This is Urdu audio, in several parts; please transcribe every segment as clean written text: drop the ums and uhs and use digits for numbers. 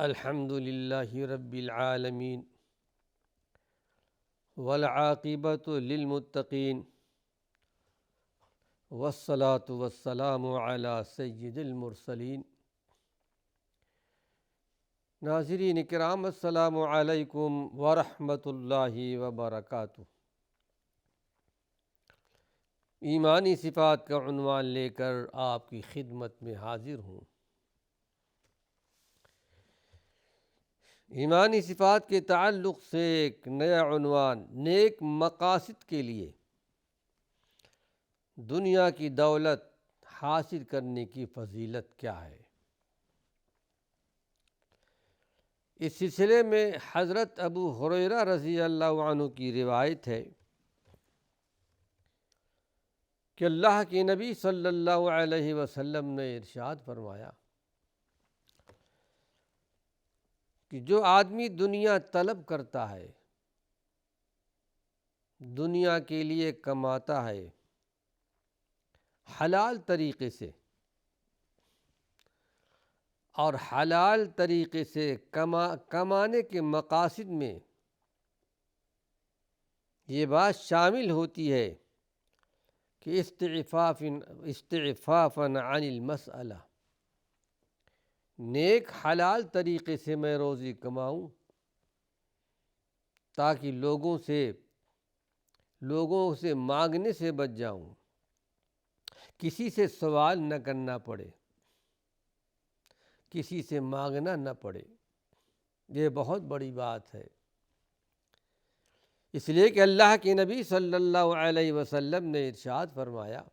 الحمد للہ رب العالمین والعاقبۃ للمتقین والصلاة والسلام علی سید المرسلین۔ ناظرین کرام، السلام علیکم ورحمۃ اللہ وبرکاتہ۔ ایمانی صفات کا عنوان لے کر آپ کی خدمت میں حاضر ہوں۔ ایمانی صفات کے تعلق سے ایک نیا عنوان، نیک مقاصد کے لیے دنیا کی دولت حاصل کرنے کی فضیلت کیا ہے۔ اس سلسلے میں حضرت ابو ہریرہ رضی اللہ عنہ کی روایت ہے کہ اللہ کے نبی صلی اللہ علیہ وسلم نے ارشاد فرمایا کہ جو آدمی دنیا طلب کرتا ہے، دنیا کے لیے کماتا ہے حلال طریقے سے، اور حلال طریقے سے کمانے کے مقاصد میں یہ بات شامل ہوتی ہے کہ استعفافاً عن المسئلہ، نیک حلال طریقے سے میں روزی کماؤں تاکہ لوگوں سے مانگنے سے بچ جاؤں، کسی سے سوال نہ کرنا پڑے، کسی سے مانگنا نہ پڑے۔ یہ بہت بڑی بات ہے، اس لیے کہ اللہ کے نبی صلی اللہ علیہ وسلم نے ارشاد فرمایا،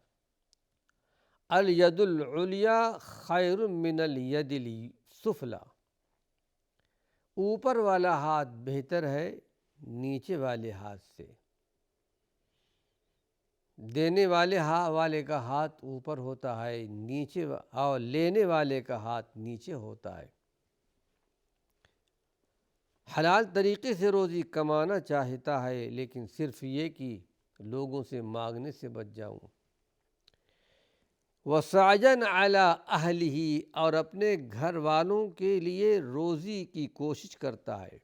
الید العلیٰ خیر من الید السفلی، اوپر والا ہاتھ بہتر ہے نیچے والے ہاتھ سے۔ دینے والے کا ہاتھ اوپر ہوتا ہے نیچے، اور لینے والے کا ہاتھ نیچے ہوتا ہے۔ حلال طریقے سے روزی کمانا چاہتا ہے، لیکن صرف یہ کہ لوگوں سے مانگنے سے بچ جاؤں۔ وَسَعْيًا عَلَىٰ أَهْلِهِ، اور اپنے گھر والوں کے لیے روزی کی کوشش کرتا ہے۔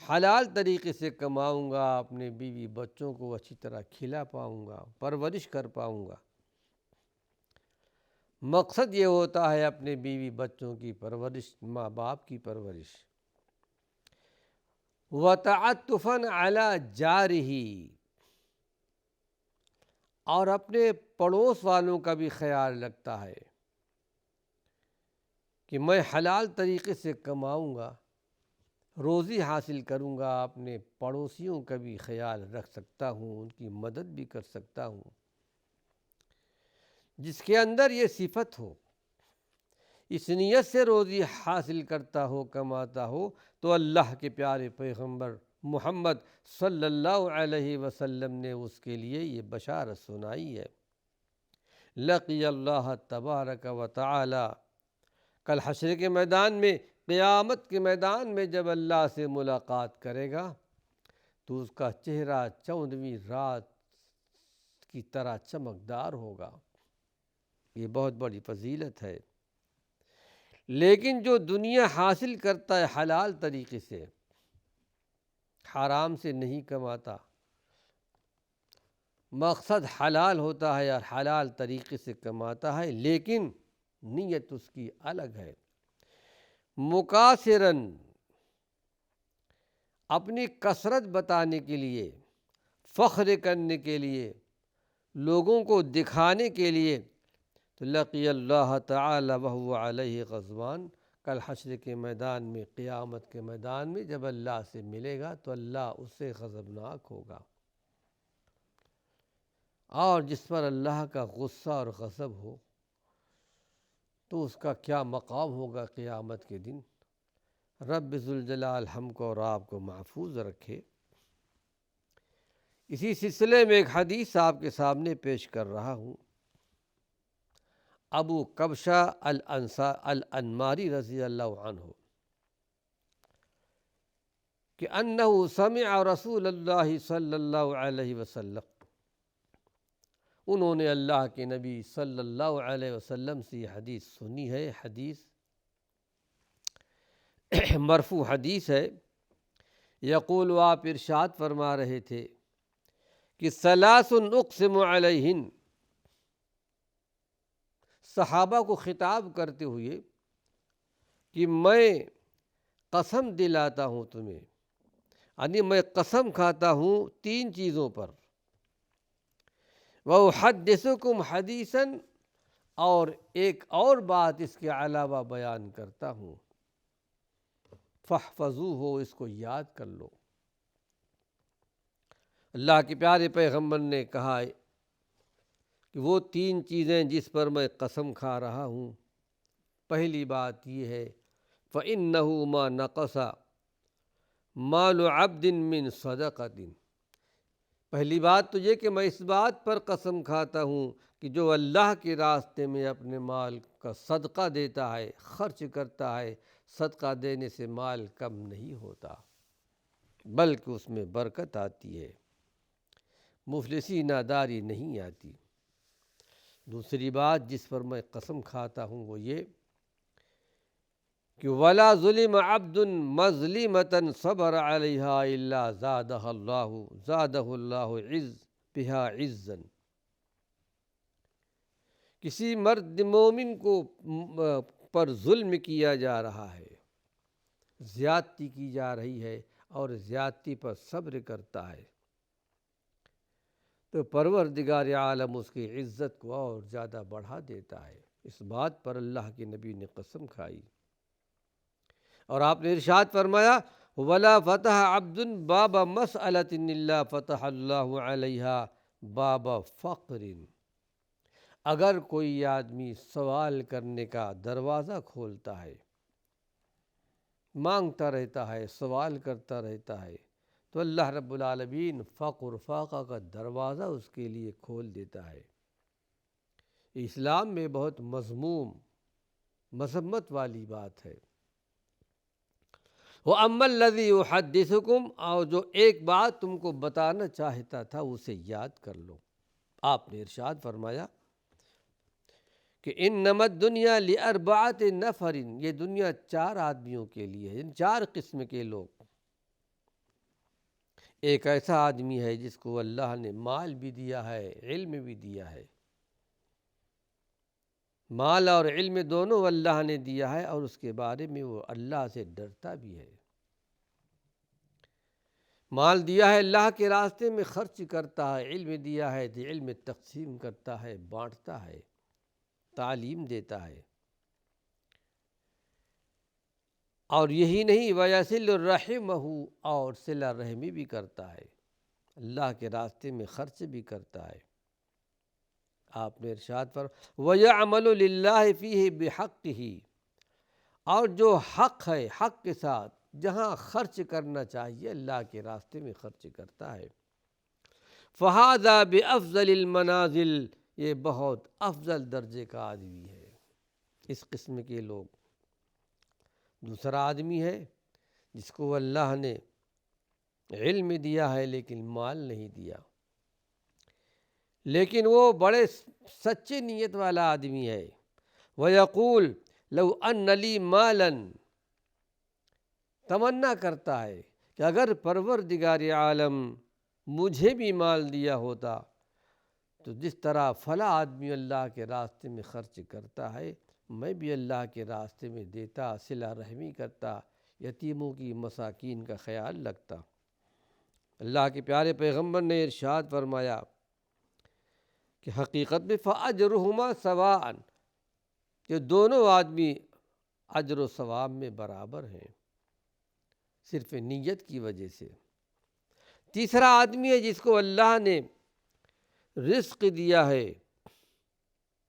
حلال طریقے سے کماؤں گا، اپنے بیوی بچوں کو اچھی طرح کھلا پاؤں گا، پرورش کر پاؤں گا۔ مقصد یہ ہوتا ہے اپنے بیوی بچوں کی پرورش، ماں باپ کی پرورش۔ وَتَعَطُّفًا عَلَىٰ جَارِهِ، اور اپنے پڑوس والوں کا بھی خیال رکھتا ہے کہ میں حلال طریقے سے کماؤں گا، روزی حاصل کروں گا، اپنے پڑوسیوں کا بھی خیال رکھ سکتا ہوں، ان کی مدد بھی کر سکتا ہوں۔ جس کے اندر یہ صفت ہو، اس نیت سے روزی حاصل کرتا ہو، کماتا ہو، تو اللہ کے پیارے پیغمبر محمد صلی اللہ علیہ وسلم نے اس کے لیے یہ بشارت سنائی ہے، لقی اللہ تبارک و تعالی، کل حشر کے میدان میں، قیامت کے میدان میں جب اللہ سے ملاقات کرے گا تو اس کا چہرہ چاندنی رات کی طرح چمکدار ہوگا۔ یہ بہت بڑی فضیلت ہے۔ لیکن جو دنیا حاصل کرتا ہے حلال طریقے سے، حرام سے نہیں کماتا، مقصد حلال ہوتا ہے اور حلال طریقے سے کماتا ہے، لیکن نیت اس کی الگ ہے، مکاثراً، اپنی کثرت بتانے کے لیے، فخر کرنے کے لیے، لوگوں کو دکھانے کے لیے، تو لقی اللہ تعالی وہو علیہ غضبان، کل حشر کے میدان میں، قیامت کے میدان میں جب اللہ سے ملے گا تو اللہ اس سے غضبناک ہوگا، اور جس پر اللہ کا غصہ اور غضب ہو تو اس کا کیا مقام ہوگا قیامت کے دن۔ رب ذوالجلال ہم کو اور آپ کو محفوظ رکھے۔ اسی سلسلے میں ایک حدیث آپ کے سامنے پیش کر رہا ہوں۔ ابو کبشہ الانماری رضی اللہ عنہ کہ انہ سمع رسول اللہ صلی اللہ علیہ وسلم، انہوں نے اللہ کے نبی صلی اللہ علیہ وسلم سے یہ حدیث سنی ہے۔ حدیث مرفوع حدیث ہے، یقول، آپ ارشاد فرما رہے تھے کہ ثلاث اقسم علیہن، صحابہ کو خطاب کرتے ہوئے کہ میں قسم دلاتا ہوں تمہیں، یعنی میں قسم کھاتا ہوں تین چیزوں پر، وَأُحَدِّثُكُمْ حَدِيثًا، اور ایک اور بات اس کے علاوہ بیان کرتا ہوں، فَاحْفَظُوهُ، اس کو یاد کر لو۔ اللہ کے پیارے پیغمبر نے کہا کہ وہ تین چیزیں جس پر میں قسم کھا رہا ہوں، پہلی بات یہ ہے فَإِنَّهُ مَا نَقَصَ مَالُ عَبْدٍ مِّن صَدَقَةٍ، پہلی بات تو یہ کہ میں اس بات پر قسم کھاتا ہوں کہ جو اللہ کے راستے میں اپنے مال کا صدقہ دیتا ہے، خرچ کرتا ہے، صدقہ دینے سے مال کم نہیں ہوتا بلکہ اس میں برکت آتی ہے، مفلسی ناداری نہیں آتی۔ دوسری بات جس پر میں قسم کھاتا ہوں وہ یہ کہ وَلَا ظُلِمَ عَبْدٌ مَظْلِمَةً صَبَرَ عَلَيْهَا إِلَّا زَادَهُ اللَّهُ بِهَا عِزًّا، کسی مرد مومن کو پر ظلم کیا جا رہا ہے، زیادتی کی جا رہی ہے اور زیادتی پر صبر کرتا ہے، تو پروردگار عالم اس کی عزت کو اور زیادہ بڑھا دیتا ہے۔ اس بات پر اللہ کے نبی نے قسم کھائی، اور آپ نے ارشاد فرمایا وَلَا فَتَحَ عَبْدٌ بَابَ مَسْأَلَةٍ إِلَّا فَتَحَ اللَّهُ عَلَيْهَا بَابَ فَقْرٍ، اگر کوئی آدمی سوال کرنے کا دروازہ کھولتا ہے، مانگتا رہتا ہے، سوال کرتا رہتا ہے، تو اللہ رب العالمین فقر فاقہ کا دروازہ اس کے لیے کھول دیتا ہے۔ اسلام میں بہت مذموم، مذمت والی بات ہے۔ وَأَمَّا الَّذِي يُحَدِّثُكُمْ، اور جو ایک بات تم کو بتانا چاہتا تھا اسے یاد کر لو۔ آپ نے ارشاد فرمایا کہ انما الدنیا لاربعۃ نفر، یہ دنیا چار آدمیوں کے لیے ہے، چار قسم کے لوگ۔ ایک ایسا آدمی ہے جس کو اللہ نے مال بھی دیا ہے، علم بھی دیا ہے، مال اور علم دونوں اللہ نے دیا ہے، اور اس کے بارے میں وہ اللہ سے ڈرتا بھی ہے۔ مال دیا ہے اللہ کے راستے میں خرچ کرتا ہے، علم دیا ہے تو علم تقسیم کرتا ہے، بانٹتا ہے، تعلیم دیتا ہے، اور یہی نہیں وَيَصِلُ رَحِمَهُ، اور صلہ رحمی بھی کرتا ہے، اللہ کے راستے میں خرچ بھی کرتا ہے۔ آپ نے ارشاد پر وَيَعْمَلُ لِلَّهِ فِيهِ بِحَقِّهِ، اور جو حق ہے، حق کے ساتھ جہاں خرچ کرنا چاہیے اللہ کے راستے میں خرچ کرتا ہے۔ فَهَذَا بِأَفْضَلِ الْمَنَازِلِ، یہ بہت افضل درجے کا آدمی ہے، اس قسم کے لوگ۔ دوسرا آدمی ہے جس کو اللہ نے علم دیا ہے لیکن مال نہیں دیا، لیکن وہ بڑے سچے نیت والا آدمی ہے۔ وَيَقُولُ لَوْ أَنَّ لِي مَالًا، تمنا کرتا ہے کہ اگر پروردگار عالم مجھے بھی مال دیا ہوتا تو جس طرح فلاں آدمی اللہ کے راستے میں خرچ کرتا ہے میں بھی اللہ کے راستے میں دیتا، صلہ رحمی کرتا، یتیموں کی، مساکین کا خیال رکھتا۔ اللہ کے پیارے پیغمبر نے ارشاد فرمایا کہ حقیقت میں فَأَجْرُهُمَا سَوَاءً، کہ دونوں آدمی اجر و ثواب میں برابر ہیں، صرف نیت کی وجہ سے۔ تیسرا آدمی ہے جس کو اللہ نے رزق دیا ہے،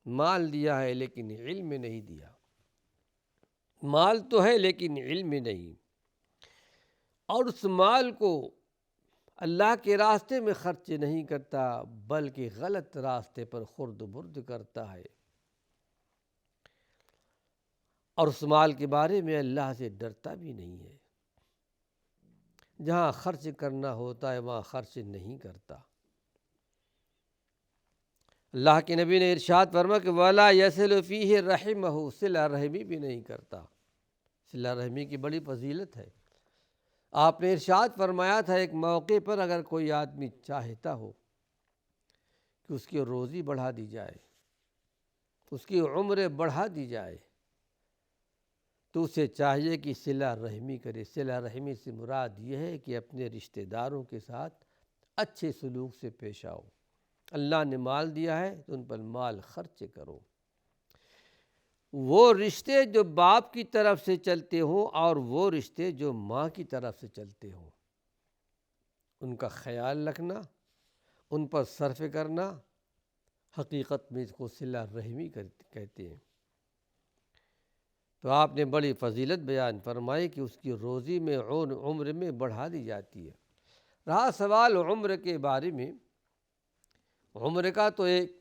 مال دیا ہے لیکن علم نہیں دیا، مال تو ہے لیکن علم نہیں، اور اس مال کو اللہ کے راستے میں خرچ نہیں کرتا بلکہ غلط راستے پر خرد برد کرتا ہے، اور اس مال کے بارے میں اللہ سے ڈرتا بھی نہیں ہے، جہاں خرچ کرنا ہوتا ہے وہاں خرچ نہیں کرتا۔ اللہ کے نبی نے ارشاد فرمایا کہ وَلَا يَصِلُ فِيهِ رَحِمَهُ، صلہ رحمی بھی نہیں کرتا، صلہ رحمی کی بڑی فضیلت ہے۔ آپ نے ارشاد فرمایا تھا ایک موقع پر، اگر کوئی آدمی چاہتا ہو کہ اس کی روزی بڑھا دی جائے، اس کی عمر بڑھا دی جائے، تو اسے چاہیے کہ صلہ رحمی کرے۔ صلہ رحمی سے مراد یہ ہے کہ اپنے رشتہ داروں کے ساتھ اچھے سلوک سے پیش آؤ۔ اللہ نے مال دیا ہے تو ان پر مال خرچ کرو۔ وہ رشتے جو باپ کی طرف سے چلتے ہوں اور وہ رشتے جو ماں کی طرف سے چلتے ہوں، ان کا خیال رکھنا، ان پر صرف کرنا، حقیقت میں اس کو صلہ رحمی کہتے ہیں۔ تو آپ نے بڑی فضیلت بیان فرمائی کہ اس کی روزی میں عمر میں بڑھا دی جاتی ہے۔ رہا سوال عمر کے بارے میں، عمر کا تو ایک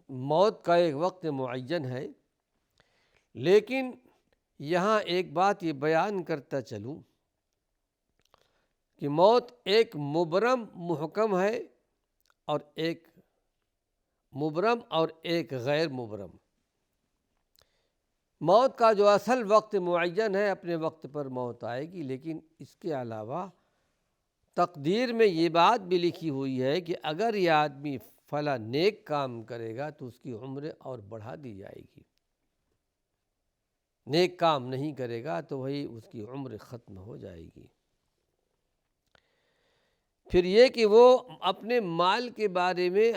موت کا ایک وقت معین ہے، لیکن یہاں ایک بات یہ بیان کرتا چلوں کہ موت ایک مبرم محکم ہے، اور ایک مبرم اور ایک غیر مبرم۔ موت کا جو اصل وقت معین ہے، اپنے وقت پر موت آئے گی، لیکن اس کے علاوہ تقدیر میں یہ بات بھی لکھی ہوئی ہے کہ اگر یہ آدمی فلاں نیک کام کرے گا تو اس کی عمر اور بڑھا دی جائے گی، نیک کام نہیں کرے گا تو وہی اس کی عمر ختم ہو جائے گی۔ پھر یہ کہ وہ اپنے مال کے بارے میں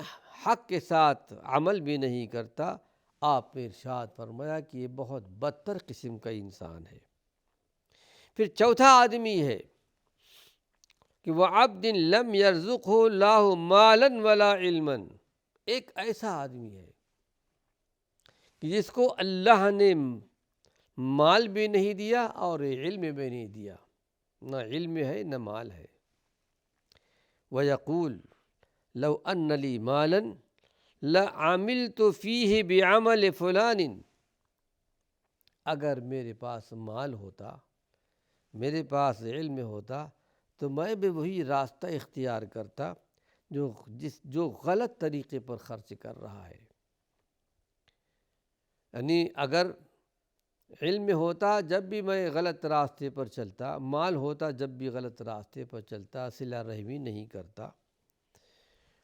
حق کے ساتھ عمل بھی نہیں کرتا، آپ نے ارشاد فرمایا کہ یہ بہت بدتر قسم کا انسان ہے۔ پھر چوتھا آدمی ہے کہ وَعَبْدٍ لَمْ يَرْزُقْهُ اللَّهُ مَالًا وَلَا عِلْمًا، ایک ایسا آدمی ہے کہ جس کو اللہ نے مال بھی نہیں دیا اور علم بھی نہیں دیا، نہ علم ہے نہ مال ہے۔ وَيَقُولُ لَوْ أَنَّ لِي مَالًا لَعَمِلْتُ فِيهِ بِعَمَلِ فُلَانٍ، اگر میرے پاس مال ہوتا، میرے پاس علم ہوتا، تو میں بھی وہی راستہ اختیار کرتا جو غلط طریقے پر خرچ کر رہا ہے۔ یعنی اگر علم ہوتا جب بھی میں غلط راستے پر چلتا، مال ہوتا جب بھی غلط راستے پر چلتا، صلہ رحمی نہیں کرتا۔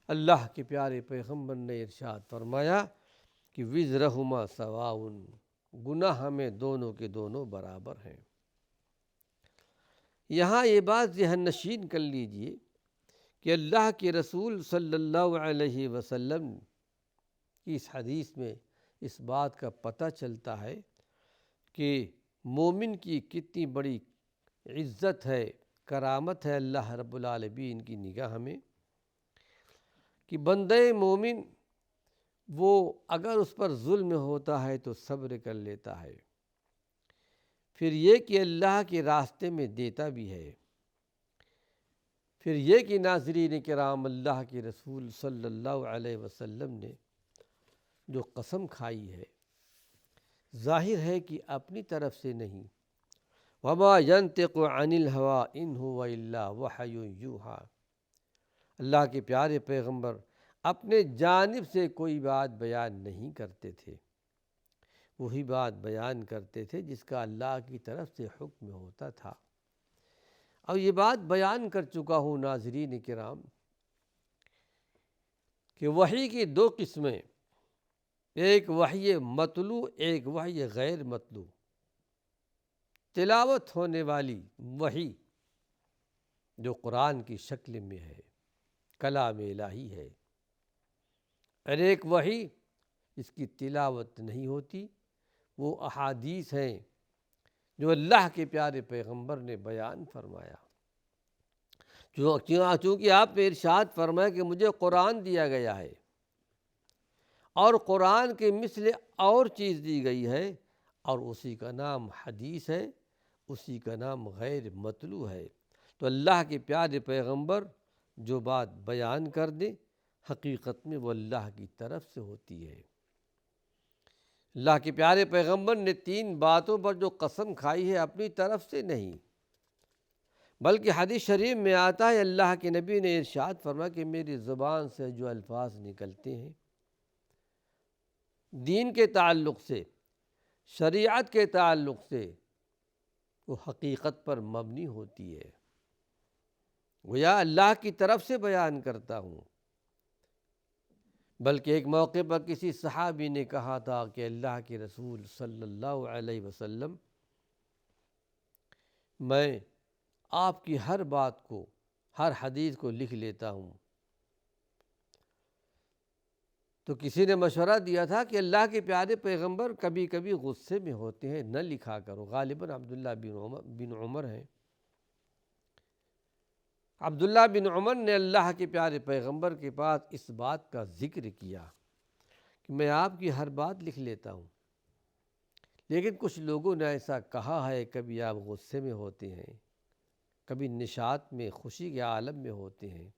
اللہ کے پیارے پیغمبر نے ارشاد فرمایا کہ وزرہما سواء، گناہ میں دونوں کے دونوں برابر ہیں۔ یہاں یہ بات ذہن نشین کر لیجئے کہ اللہ کے رسول صلی اللہ علیہ وسلم کی اس حدیث میں اس بات کا پتہ چلتا ہے کہ مومن کی کتنی بڑی عزت ہے، کرامت ہے اللہ رب العالمین کی نگاہ میں، کہ بندہ مومن وہ اگر اس پر ظلم ہوتا ہے تو صبر کر لیتا ہے، پھر یہ کہ اللہ کے راستے میں دیتا بھی ہے، پھر یہ کہ ناظرین کرام اللہ کے رسول صلی اللہ علیہ وسلم نے جو قسم کھائی ہے، ظاہر ہے کہ اپنی طرف سے نہیں، وما ينطق عن الهوى ان هو الا وحی یوحی، اللہ کے پیارے پیغمبر اپنے جانب سے کوئی بات بیان نہیں کرتے تھے، وہی بات بیان کرتے تھے جس کا اللہ کی طرف سے حکم ہوتا تھا۔ اور یہ بات بیان کر چکا ہوں ناظرین کرام کہ وحی کی دو قسمیں، ایک وحی مطلوع، ایک وحی غیر مطلوع۔ تلاوت ہونے والی وحی جو قرآن کی شکل میں ہے، کلام الہی ہے، اور ایک وحی جس کی تلاوت نہیں ہوتی، وہ احادیث ہیں جو اللہ کے پیارے پیغمبر نے بیان فرمایا۔ چونکہ آپ نے ارشاد فرمایا کہ مجھے قرآن دیا گیا ہے اور قرآن کے مثل اور چیز دی گئی ہے، اور اسی کا نام حدیث ہے، اسی کا نام غیر مطلوع ہے۔ تو اللہ کے پیارے پیغمبر جو بات بیان کر دیں، حقیقت میں وہ اللہ کی طرف سے ہوتی ہے۔ اللہ کے پیارے پیغمبر نے 3 باتوں پر جو قسم کھائی ہے، اپنی طرف سے نہیں، بلکہ حدیث شریف میں آتا ہے اللہ کے نبی نے ارشاد فرمایا کہ میری زبان سے جو الفاظ نکلتے ہیں دین کے تعلق سے، شریعت کے تعلق سے، وہ حقیقت پر مبنی ہوتی ہے، گویا اللہ کی طرف سے بیان کرتا ہوں۔ بلکہ ایک موقع پر کسی صحابی نے کہا تھا کہ اللہ کے رسول صلی اللہ علیہ وسلم، میں آپ کی ہر بات کو، ہر حدیث کو لکھ لیتا ہوں۔ تو کسی نے مشورہ دیا تھا کہ اللہ کے پیارے پیغمبر کبھی کبھی غصے میں ہوتے ہیں، نہ لکھا کرو۔ غالباً عبداللہ بن عمر ہیں۔ عبداللہ بن عمر نے اللہ کے پیارے پیغمبر کے پاس اس بات کا ذکر کیا کہ میں آپ کی ہر بات لکھ لیتا ہوں، لیکن کچھ لوگوں نے ایسا کہا ہے، کبھی آپ غصے میں ہوتے ہیں، کبھی نشاط میں، خوشی کے عالم میں ہوتے ہیں۔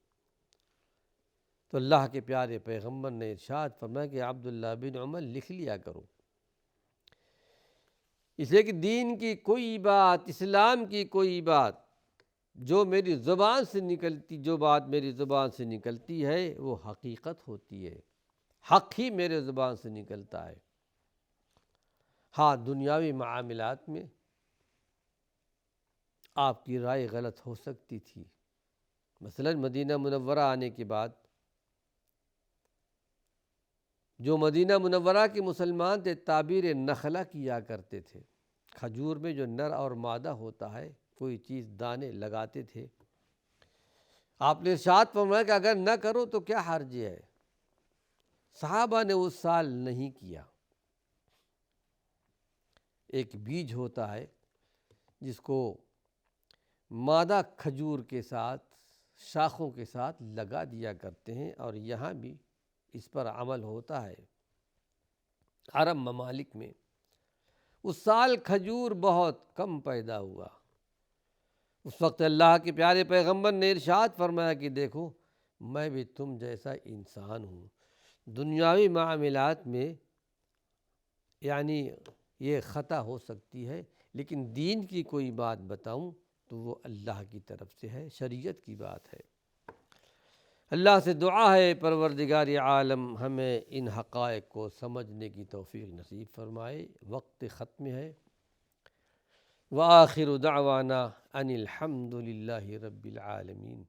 تو اللہ کے پیارے پیغمبر نے ارشاد فرمایا کہ عبداللہ بن عمر لکھ لیا کرو، اس لیے کہ دین کی کوئی بات، اسلام کی کوئی بات جو میری زبان سے نکلتی، جو بات میری زبان سے نکلتی ہے وہ حقیقت ہوتی ہے، حق ہی میرے زبان سے نکلتا ہے۔ ہاں، دنیاوی معاملات میں آپ کی رائے غلط ہو سکتی تھی۔ مثلا مدینہ منورہ آنے کے بعد جو مدینہ منورہ کے مسلمان تھے تعبیر نخلا کیا کرتے تھے، کھجور میں جو نر اور مادہ ہوتا ہے، کوئی چیز دانے لگاتے تھے۔ آپ نے ارشاد فرمایا کہ اگر نہ کرو تو کیا حرج ہے؟ صحابہ نے اس سال نہیں کیا۔ ایک بیج ہوتا ہے جس کو مادہ کھجور کے ساتھ، شاخوں کے ساتھ لگا دیا کرتے ہیں، اور یہاں بھی اس پر عمل ہوتا ہے۔ عرب ممالک میں اس سال کھجور بہت کم پیدا ہوا۔ اس وقت اللہ کے پیارے پیغمبر نے ارشاد فرمایا کہ دیکھو، میں بھی تم جیسا انسان ہوں، دنیاوی معاملات میں یعنی یہ خطا ہو سکتی ہے، لیکن دین کی کوئی بات بتاؤں تو وہ اللہ کی طرف سے ہے، شریعت کی بات ہے۔ اللہ سے دعا ہے پروردگار عالم ہمیں ان حقائق کو سمجھنے کی توفیق نصیب فرمائے۔ وقت ختم ہے۔ وآخر دعوانا ان الحمد للہ رب العالمین۔